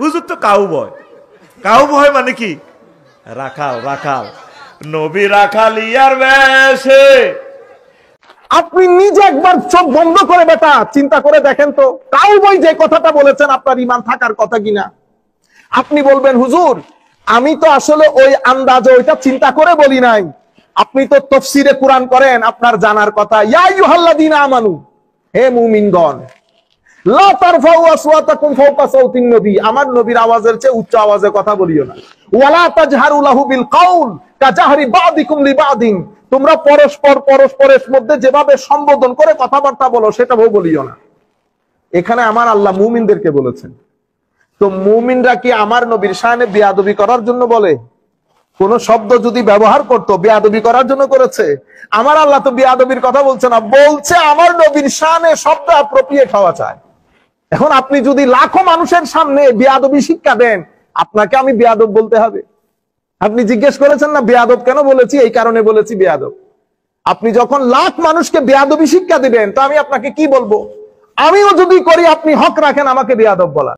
হুজুর তো কাউ ভয়। কাউ ভয় মানে কি? রাখাল, রাখাল। নবী রাখাল ইয়ার বেশে। আপনি নিজে একবার চোখ বন্ধ করে বেটা চিন্তা করে দেখেন তো, কাউবয় যে কথাটা বলেছেন আপনার ঈমান থাকার কথা কিনা। আপনি বলবেন হুজুর আমি তো আসলে ওই আন্দাজে ওইটা চিন্তা করে বলি নাই। আপনি তো তাফসীরে কুরআন করেন, আপনার জানার কথা। ইয়া আইয়ুহাল্লাযীনা আমানু, হে মুমিনগণ, লা তারফাউ আসওয়াতাকুম ফাওকা সাওতিন নবী, আমার নবীর আওয়াজের চেয়ে উচ্চ আওয়াজে কথা বলিও না। ওয়ালা তাজহারু লাহু বিল কাউল কাজাহরি বাদিকুম লিবাদিন, তোমরা পরস্পরের মধ্যে যেভাবে সম্বোধন করে কথাবার্তা বলো সেটাও বলিও না। এখানে আমার আল্লাহ মুমিনদেরকে বলেছেন। তো মুমিনরা কি আমার নবীর শানে বেয়াদবি করার জন্য বলে? কোন শব্দ যদি ব্যবহার করতো বেয়াদবি করার জন্য করেছে? আমার আল্লাহ তো বেয়াদবির কথা বলছে না, বলছে আমার নবীর শানে শব্দ অ্যাপ্রোপ্রিয়েট হওয়া চায়। এখন আপনি যদি লাখো মানুষের সামনে বেয়াদবি শিক্ষা দেন, আপনাকে আমি বেয়াদব বলতে হবে? আপনি জিজ্ঞেস করেছেন না বেয়াদব কেন বলেছি? এই কারণে বলেছি বেয়াদব। আপনি যখন লাখ মানুষকে বেয়াদবি শিক্ষা দিবেন তো আমি আপনাকে কি বলবো? আমিও যদি করি আপনি হক রাখেন আমাকে বেয়াদব বলা।